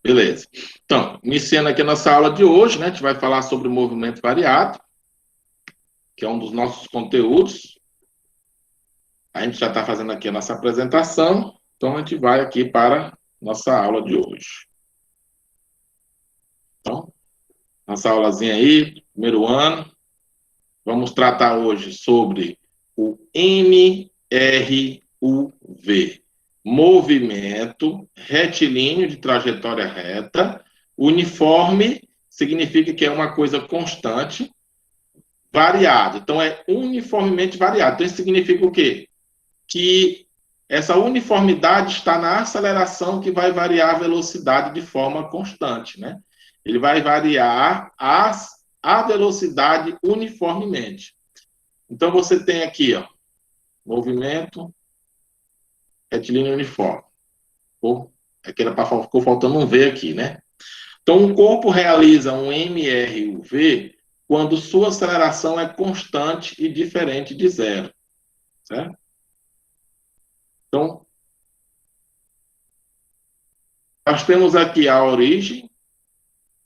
Beleza. Então, iniciando aqui a nossa aula de hoje, né? A gente vai falar sobre o movimento variado, que é um dos nossos conteúdos. A gente já está fazendo aqui a nossa apresentação, então a gente vai aqui para a nossa aula de hoje. Então, nossa aulazinha aí, primeiro ano. Vamos tratar hoje sobre o MRUV, movimento retilíneo de trajetória reta. Uniforme significa que é uma coisa constante, variado. Então, é uniformemente variado. Então, isso significa o quê? Que essa uniformidade está na aceleração que vai variar a velocidade de forma constante, né? Ele vai variar a velocidade uniformemente. Então, você tem aqui, ó, movimento retilíneo uniforme. Ficou faltando um V aqui, né? Então, um corpo realiza um MRUV quando sua aceleração é constante e diferente de zero, certo? Então, nós temos aqui a origem,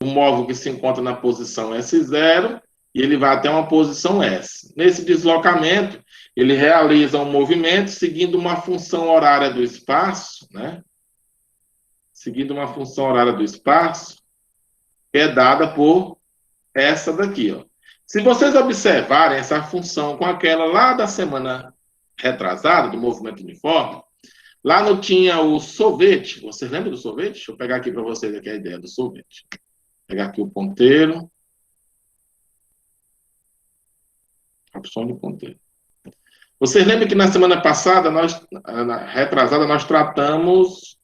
o móvel que se encontra na posição S0 e ele vai até uma posição S. Nesse deslocamento, ele realiza um movimento seguindo uma função horária do espaço, né? Seguindo uma função horária do espaço, que é dada por essa daqui, ó. Se vocês observarem essa função com aquela lá da semana retrasada, do movimento uniforme, lá não tinha o sorvete. Vocês lembram do sorvete? Deixa eu pegar aqui para vocês aqui a ideia do sorvete. Vou pegar aqui o ponteiro. Opção de ponteiro. Vocês lembram que na semana passada, na retrasada, nós tratamos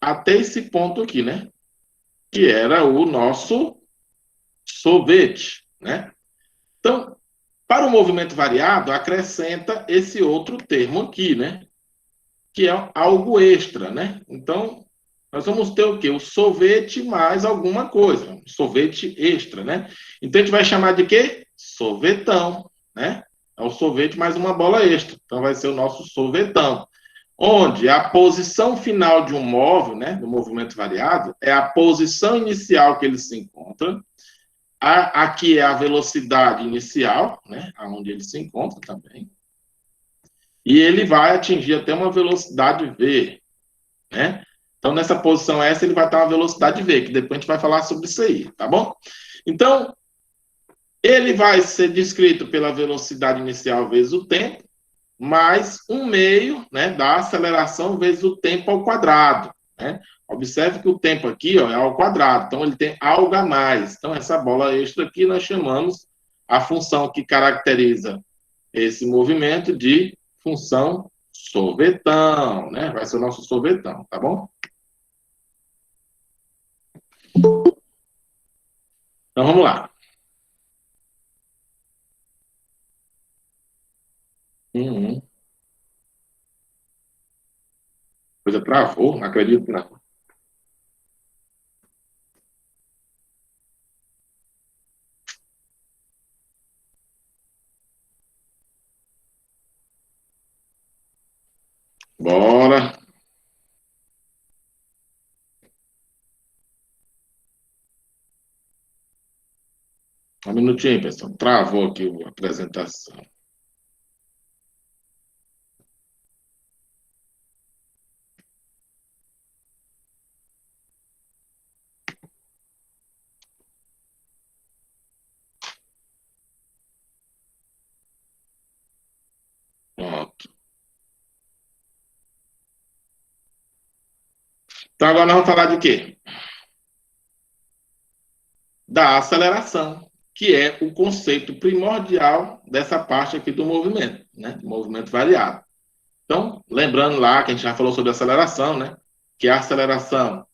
até esse ponto aqui, né? Que era o nosso sorvete, né? Então, para o movimento variado, acrescenta esse outro termo aqui, né? Que é algo extra, né? Então, nós vamos ter o quê? O sorvete mais alguma coisa, um sorvete extra, né? Então, a gente vai chamar de quê? Sorvetão, né? É o sorvete mais uma bola extra. Então, vai ser o nosso sorvetão. Onde a posição final de um móvel, né, do movimento variado, é a posição inicial que ele se encontra. Aqui é a velocidade inicial, né, onde ele se encontra também. E ele vai atingir até uma velocidade V, né? Então, nessa posição S, ele vai estar uma velocidade V, que depois a gente vai falar sobre isso aí, tá bom? Então, ele vai ser descrito pela velocidade inicial vezes o tempo, mais 1/2, né, da aceleração vezes o tempo ao quadrado, né? Observe que o tempo aqui, ó, é ao quadrado, então ele tem algo a mais. Então, essa bola extra aqui nós chamamos a função que caracteriza esse movimento de função sorvetão, né? Vai ser o nosso sorvetão, tá bom? Então, vamos lá. Coisa travou, não acredito que não. Bora. Um minutinho, pessoal. Travou aqui a apresentação. Pronto. Então, agora nós vamos falar de quê? Da aceleração, que é o conceito primordial dessa parte aqui do movimento, né? Do movimento variado. Então, lembrando lá que a gente já falou sobre aceleração, né? Que a aceleração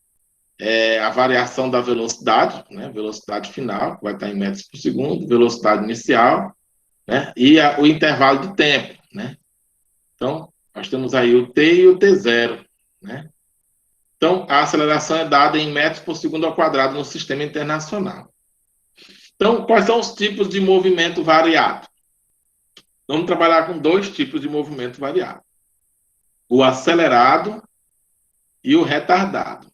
é a variação da velocidade, né? Velocidade final, que vai estar em metros por segundo, velocidade inicial, né? E o intervalo de tempo, né? Então, nós temos aí o T e o T0, né? Então, a aceleração é dada em metros por segundo ao quadrado no sistema internacional. Então, quais são os tipos de movimento variado? Vamos trabalhar com dois tipos de movimento variado: o acelerado e o retardado.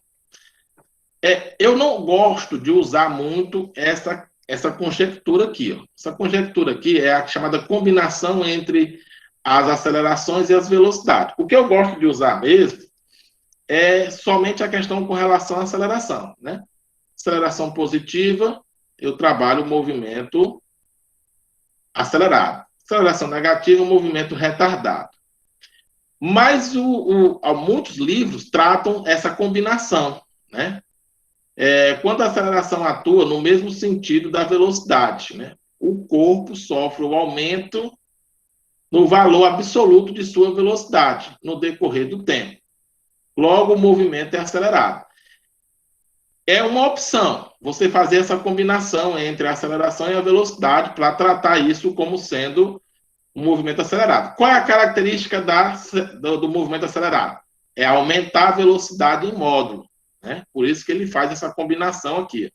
Eu não gosto de usar muito essa conjectura aqui. Ó. Essa conjectura aqui é a chamada combinação entre as acelerações e as velocidades. O que eu gosto de usar mesmo é somente a questão com relação à aceleração. Né? Aceleração positiva, eu trabalho o movimento acelerado. Aceleração negativa, o movimento retardado. Mas muitos livros tratam essa combinação, né? Quando a aceleração atua no mesmo sentido da velocidade, né? O corpo sofre o aumento no valor absoluto de sua velocidade no decorrer do tempo. Logo, o movimento é acelerado. É uma opção você fazer essa combinação entre a aceleração e a velocidade para tratar isso como sendo um movimento acelerado. Qual é a característica do movimento acelerado? É aumentar a velocidade em módulo. Né? Por isso que ele faz essa combinação aqui.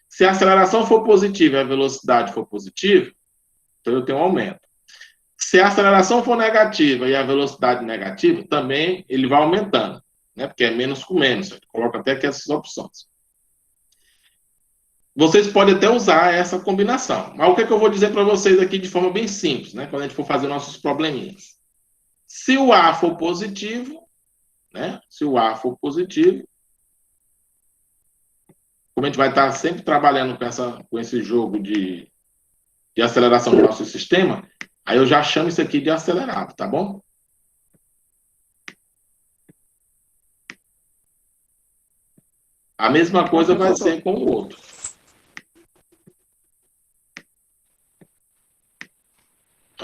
Se a aceleração for positiva e a velocidade for positiva, então eu tenho um aumento. Se a aceleração for negativa e a velocidade negativa, também ele vai aumentando, né? Porque é menos com menos. Eu coloco até aqui essas opções. Vocês podem até usar essa combinação. Mas o que eu vou dizer para vocês aqui de forma bem simples, né? Quando a gente for fazer nossos probleminhas. Se o A for positivo, né? Se o A for positivo, como a gente vai estar sempre trabalhando com esse jogo de aceleração do nosso sistema, aí eu já chamo isso aqui de acelerado, tá bom? A mesma coisa vai ser com o outro.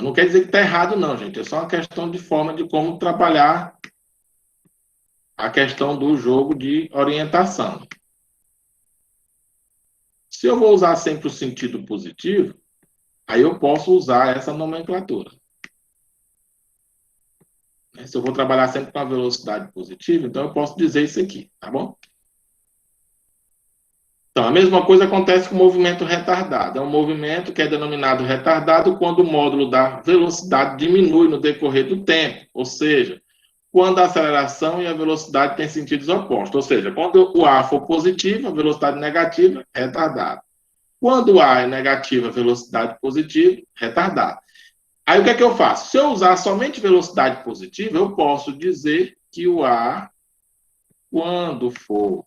Não quer dizer que está errado, não, gente. É só uma questão de forma de como trabalhar a questão do jogo de orientação. Se eu vou usar sempre o sentido positivo, aí eu posso usar essa nomenclatura. Se eu vou trabalhar sempre com a velocidade positiva, então eu posso dizer isso aqui, tá bom? Então, a mesma coisa acontece com o movimento retardado. É um movimento que é denominado retardado quando o módulo da velocidade diminui no decorrer do tempo, ou seja, quando a aceleração e a velocidade têm sentidos opostos. Ou seja, quando o A for positivo, a velocidade negativa, retardado. Quando o A é negativo, a velocidade positiva, retardado. Aí o que é que eu faço? Se eu usar somente velocidade positiva, eu posso dizer que o A, quando for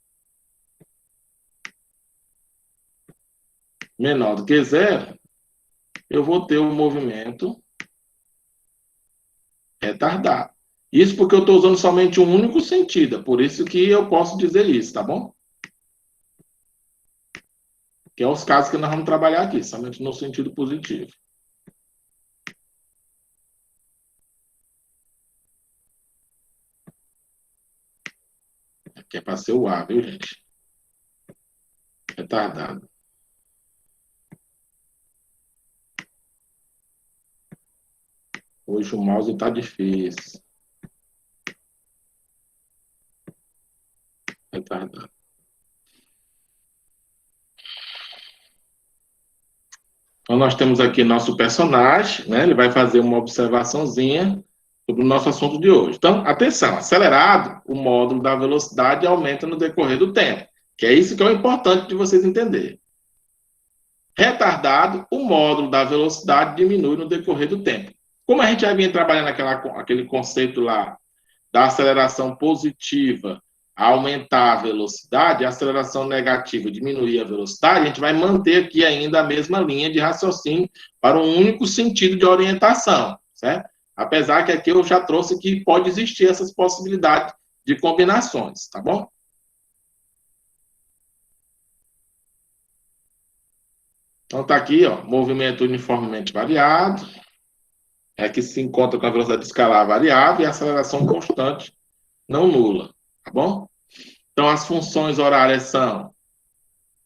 menor do que zero, eu vou ter um movimento retardado. Isso porque eu estou usando somente um único sentido, por isso que eu posso dizer isso, tá bom? Que é os casos que nós vamos trabalhar aqui, somente no sentido positivo. Aqui é para ser o A, viu, gente? Retardado. Hoje o mouse está difícil. Retardado. Então, nós temos aqui nosso personagem, né? Ele vai fazer uma observaçãozinha sobre o nosso assunto de hoje. Então, atenção, acelerado, o módulo da velocidade aumenta no decorrer do tempo, que é isso que é o importante de vocês entenderem. Retardado, o módulo da velocidade diminui no decorrer do tempo. Como a gente já vinha trabalhando aquele conceito lá da aceleração positiva aumentar a velocidade, a aceleração negativa diminuir a velocidade, a gente vai manter aqui ainda a mesma linha de raciocínio para um único sentido de orientação, certo? Apesar que aqui eu já trouxe que pode existir essas possibilidades de combinações, tá bom? Então tá aqui, ó, movimento uniformemente variado, que se encontra com a velocidade escalar variável e a aceleração constante não nula, tá bom? Então, as funções horárias são...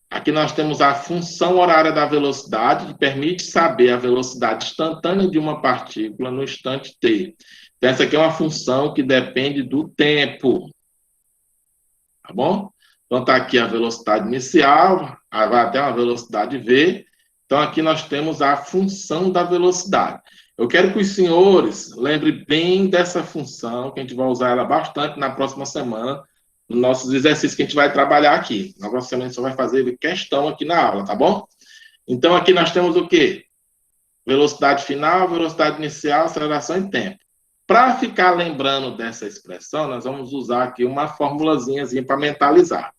Aqui nós temos a função horária da velocidade, que permite saber a velocidade instantânea de uma partícula no instante t. Então, essa aqui é uma função que depende do tempo. Tá bom? Então, está aqui a velocidade inicial, vai até uma velocidade v. Então, aqui nós temos a função da velocidade. Eu quero que os senhores lembrem bem dessa função, que a gente vai usar ela bastante na próxima semana, nos nossos exercícios que a gente vai trabalhar aqui. Na próxima semana a gente só vai fazer questão aqui na aula, tá bom? Então, aqui nós temos o quê? Velocidade final, velocidade inicial, aceleração e tempo. Para ficar lembrando dessa expressão, nós vamos usar aqui uma formulazinha para mentalizar.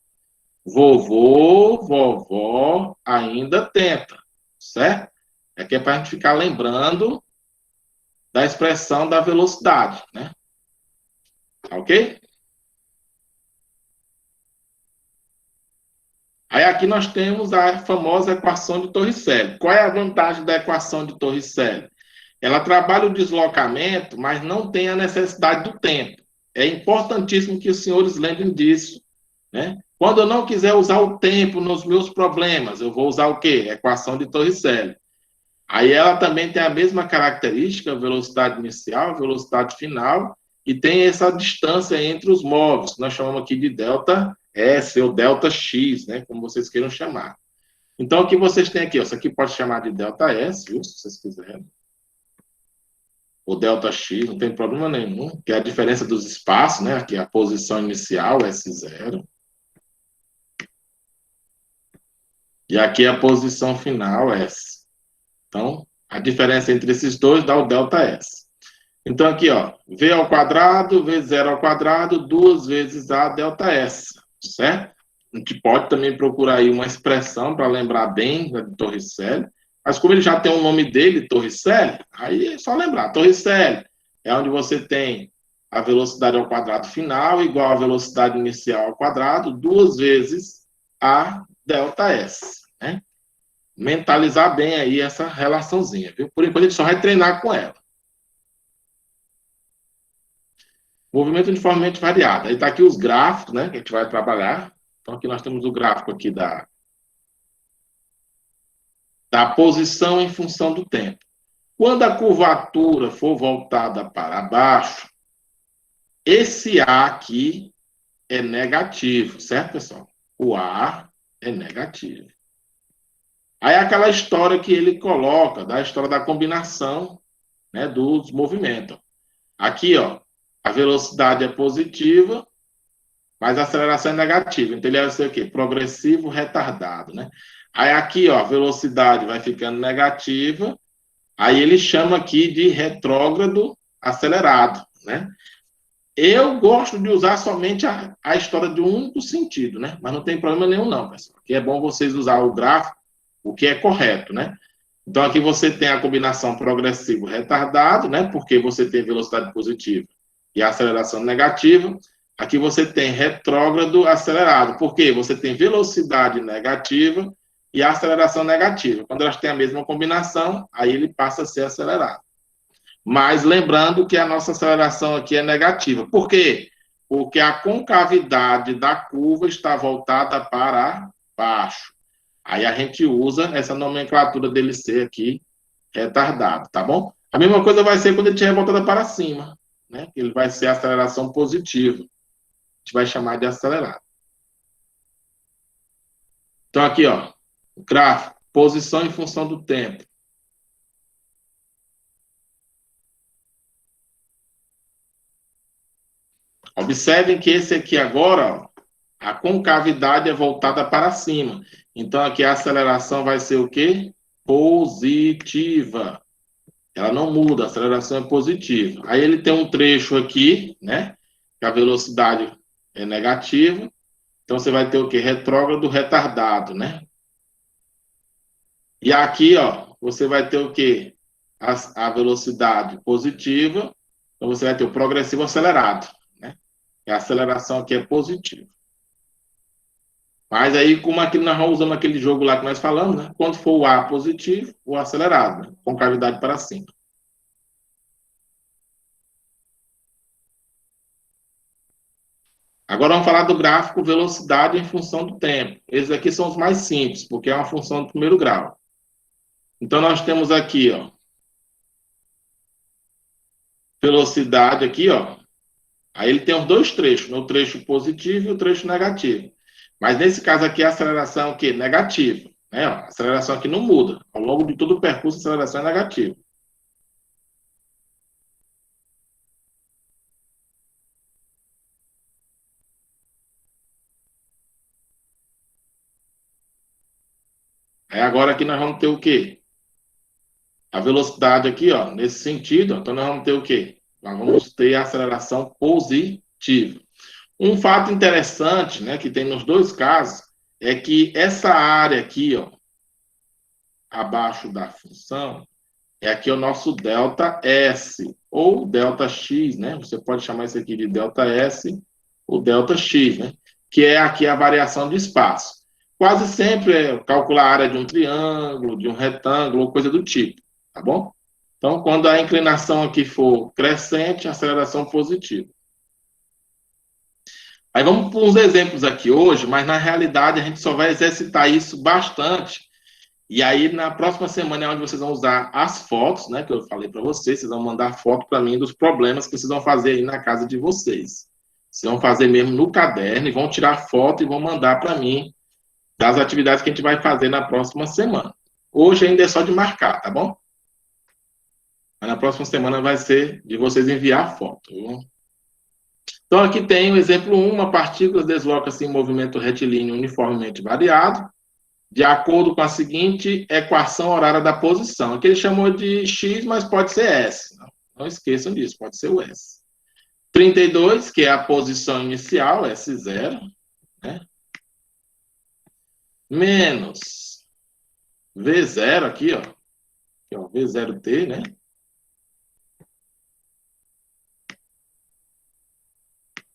Vovô, vovó ainda tenta, certo? Aqui é para a gente ficar lembrando da expressão da velocidade, né? Ok? Aí aqui nós temos a famosa equação de Torricelli. Qual é a vantagem da equação de Torricelli? Ela trabalha o deslocamento, mas não tem a necessidade do tempo. É importantíssimo que os senhores lembrem disso, né? Quando eu não quiser usar o tempo nos meus problemas, eu vou usar o quê? Equação de Torricelli. Aí ela também tem a mesma característica, velocidade inicial, velocidade final, e tem essa distância entre os móveis, que nós chamamos aqui de delta S ou delta X, né? Como vocês queiram chamar. Então, o que vocês têm aqui? Ó, isso aqui pode chamar de delta S, viu? Se vocês quiserem. O delta X, não tem problema nenhum, que é a diferença dos espaços, né? Aqui é a posição inicial, S0. E aqui é a posição final, S. Então, a diferença entre esses dois dá o delta S. Então, aqui, ó, V ao quadrado, V0 ao quadrado, 2 vezes A delta S, certo? A gente pode também procurar aí uma expressão para lembrar bem da de Torricelli, mas como ele já tem o nome dele, Torricelli, aí é só lembrar. Torricelli é onde você tem a velocidade ao quadrado final igual à velocidade inicial ao quadrado, 2 vezes A delta S, né? Mentalizar bem aí essa relaçãozinha, viu? Por enquanto a gente só vai treinar com ela. Movimento uniformemente variado. Aí está aqui os gráficos, né, que a gente vai trabalhar. Então, aqui nós temos o gráfico aqui da posição em função do tempo. Quando a curvatura for voltada para baixo, esse A aqui é negativo, certo, pessoal? O A é negativo. Aí é aquela história que ele coloca, da história da combinação, né, dos movimentos. Aqui, ó, a velocidade é positiva, mas a aceleração é negativa. Então, ele vai ser o quê? Progressivo retardado, né? Aí aqui, ó, a velocidade vai ficando negativa, aí ele chama aqui de retrógrado acelerado, né? Eu gosto de usar somente a história de um único sentido, né? Mas não tem problema nenhum não, pessoal. Aqui é bom vocês usar o gráfico, o que é correto, né? Então, aqui você tem a combinação progressivo retardado, né? Porque você tem velocidade positiva e aceleração negativa. Aqui você tem retrógrado acelerado, porque você tem velocidade negativa e aceleração negativa. Quando elas têm a mesma combinação, aí ele passa a ser acelerado. Mas lembrando que a nossa aceleração aqui é negativa. Por quê? Porque a concavidade da curva está voltada para baixo. Aí a gente usa essa nomenclatura dele ser aqui retardado, tá bom? A mesma coisa vai ser quando ele estiver voltada para cima, né? Ele vai ser aceleração positiva. A gente vai chamar de acelerado. Então, aqui, ó, o gráfico, posição em função do tempo. Observem que esse aqui agora, ó, a concavidade é voltada para cima. Então, aqui a aceleração vai ser o quê? Positiva. Ela não muda, a aceleração é positiva. Aí ele tem um trecho aqui, né? Que a velocidade é negativa. Então, você vai ter o quê? Retrógrado retardado, né? E aqui, ó, você vai ter o quê? A velocidade positiva. Então, você vai ter o progressivo acelerado, né? A aceleração aqui é positiva. Mas aí, como aqui nós usamos aquele jogo lá que nós falamos, né? Quando for o A positivo, o acelerado, né? Concavidade para cima. Agora vamos falar do gráfico velocidade em função do tempo. Esses aqui são os mais simples, porque é uma função do primeiro grau. Então, nós temos aqui, ó, velocidade aqui, ó. Aí ele tem os dois trechos, né? O trecho positivo e o trecho negativo. Mas nesse caso aqui, a aceleração é o quê? Negativa. Né? A aceleração aqui não muda. Ao longo de todo o percurso, a aceleração é negativa. Aí agora aqui nós vamos ter o quê? A velocidade aqui, ó, nesse sentido, ó, então nós vamos ter o quê? Nós vamos ter a aceleração positiva. Um fato interessante, né, que tem nos dois casos, é que essa área aqui, ó, abaixo da função, é aqui o nosso delta S, ou delta X, né? Você pode chamar isso aqui de delta S ou delta X, né? Que é aqui a variação de espaço. Quase sempre é calcular a área de um triângulo, de um retângulo, ou coisa do tipo, tá bom? Então, quando a inclinação aqui for crescente, aceleração positiva. Aí vamos para uns exemplos aqui hoje, mas na realidade a gente só vai exercitar isso bastante. E aí na próxima semana é onde vocês vão usar as fotos, né, que eu falei para vocês, vocês vão mandar foto para mim dos problemas que vocês vão fazer aí na casa de vocês. Vocês vão fazer mesmo no caderno e vão tirar foto e vão mandar para mim das atividades que a gente vai fazer na próxima semana. Hoje ainda é só de marcar, tá bom? Mas na próxima semana vai ser de vocês enviar foto. Viu? Então, aqui tem o exemplo 1, uma partícula desloca-se em movimento retilíneo uniformemente variado, de acordo com a seguinte equação horária da posição. Aqui ele chamou de x, mas pode ser s. Não esqueçam disso, pode ser o s. 32, que é a posição inicial, S0, né? Menos V0 aqui, ó. Aqui, ó, V0t, né?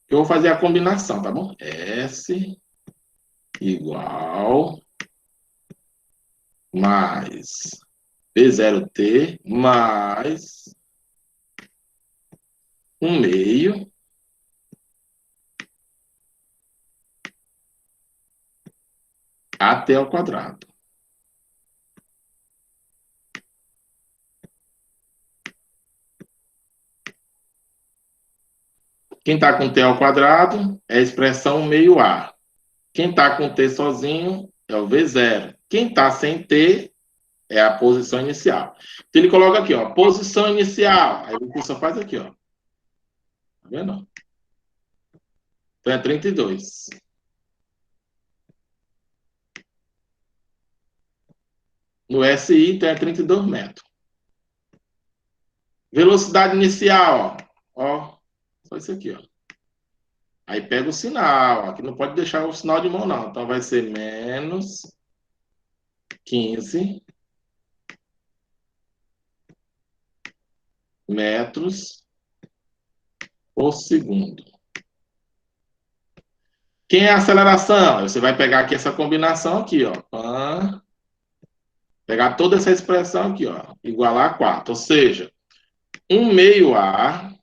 Eu vou fazer a combinação, tá bom? S igual mais V0t mais 1/2 AT ao quadrado. Quem está com t ao quadrado é a expressão meio A. Quem está com t sozinho é o V0. Quem está sem t é a posição inicial. Então ele coloca aqui, ó, posição inicial. Aí o curso faz aqui, ó. Tá vendo? Então é 32. No SI, então é 32 metros. Velocidade inicial, ó. Só isso aqui, ó. Aí pega o sinal. Aqui não pode deixar o sinal de mão, não. Então vai ser menos 15 metros por segundo. Quem é a aceleração? Você vai pegar aqui essa combinação aqui, ó. Pegar toda essa expressão aqui, ó. Igualar a 4. Ou seja, 1/2A.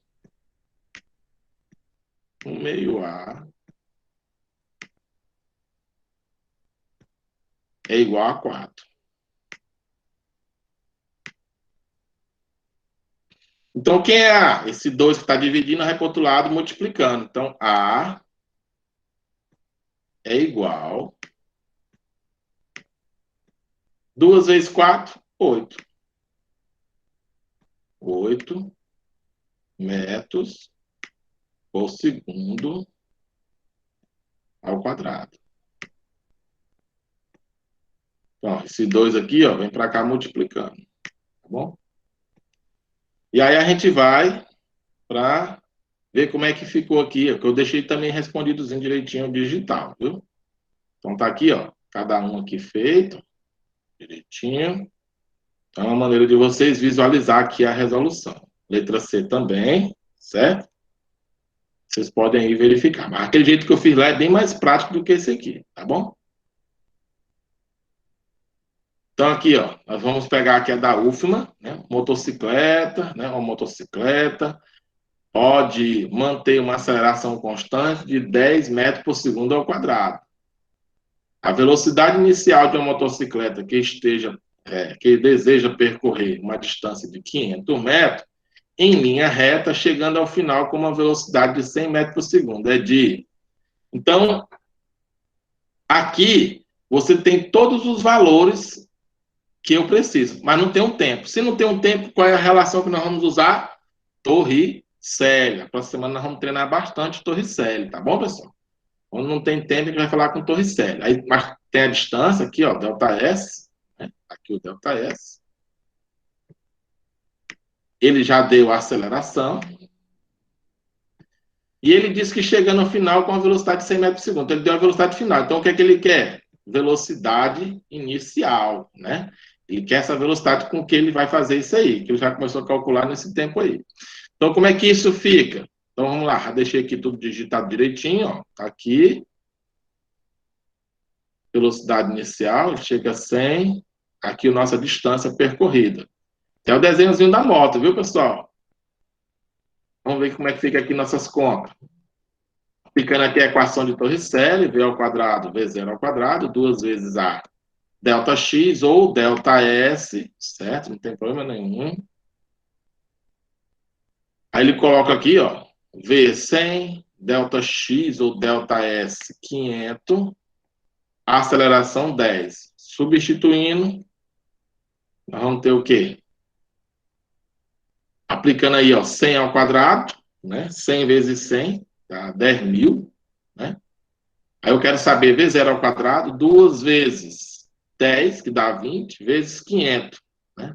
1/2A é igual a 4. Então, quem é A? Esse 2 que está dividindo, vai para o outro lado multiplicando. Então, A é igual. 2 vezes 4, 8. 8 metros por segundo ao quadrado. Então, esse 2 aqui, ó, vem para cá multiplicando. Tá bom? E aí a gente vai para ver como é que ficou aqui, ó, que eu deixei também respondidozinho direitinho digital, viu? Então tá aqui, ó, cada um aqui feito, direitinho. Então é uma maneira de vocês visualizar aqui a resolução. Letra C também, certo? Vocês podem ir verificar. Mas aquele jeito que eu fiz lá é bem mais prático do que esse aqui, tá bom? Então aqui, ó, nós vamos pegar aqui a da UFMA, né? Motocicleta, né? Uma motocicleta pode manter uma aceleração constante de 10 metros por segundo ao quadrado. A velocidade inicial de uma motocicleta que deseja percorrer uma distância de 500 metros, em linha reta, chegando ao final com uma velocidade de 100 metros por segundo. Então, aqui, você tem todos os valores que eu preciso, mas não tem um tempo. Se não tem um tempo, qual é a relação que nós vamos usar? Torricelli. A próxima semana nós vamos treinar bastante Torricelli, tá bom, pessoal? Quando não tem tempo, a gente vai falar com Torricelli. Aí, mas tem a distância aqui, ó, delta S. né? Aqui o ΔS. Ele já deu a aceleração. E ele disse que chega no final com a velocidade de 100 metros por segundo. Então, ele deu a velocidade final. Então, o que é que ele quer? Velocidade inicial, né? Ele quer essa velocidade com que ele vai fazer isso aí, que ele já começou a calcular nesse tempo aí. Então, como é que isso fica? Então, vamos lá. Já deixei aqui tudo digitado direitinho, ó. Tá aqui. Velocidade inicial, chega a 100. Aqui a nossa distância percorrida. É o desenhozinho da moto, viu, pessoal? Vamos ver como é que fica aqui nossas contas. Ficando aqui a equação de Torricelli, V ao quadrado, V0 ao quadrado, 2 vezes A delta X ou delta S, certo? Não tem problema nenhum. Aí ele coloca aqui, ó, V 100, delta X ou delta S 500, aceleração 10. Substituindo, nós vamos ter o quê? Aplicando aí, ó, 100 ao quadrado, né? 100 vezes 100, dá 10.000, né? Aí eu quero saber V0 ao quadrado, 2 vezes 10, que dá 20, vezes 500, né?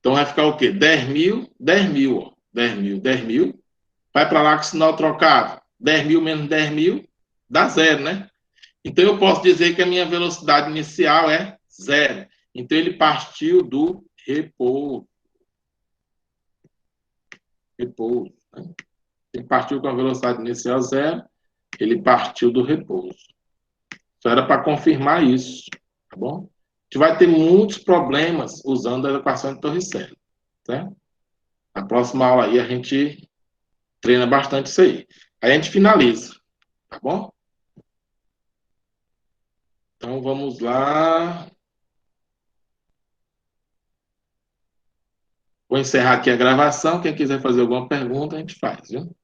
Então vai ficar o quê? 10.000, 10.000, ó. 10.000, 10.000. Vai para lá com o sinal trocado. 10.000 menos 10.000 dá zero, né? Então eu posso dizer que a minha velocidade inicial é zero. Então ele partiu do repouso. Repouso, né? Ele partiu com a velocidade inicial zero, ele partiu do repouso. Só era para confirmar isso, tá bom? A gente vai ter muitos problemas usando a equação de Torricelli, tá? Na próxima aula aí a gente treina bastante isso aí. Aí a gente finaliza, tá bom? Então vamos lá. Vou encerrar aqui a gravação. Quem quiser fazer alguma pergunta, a gente faz, viu?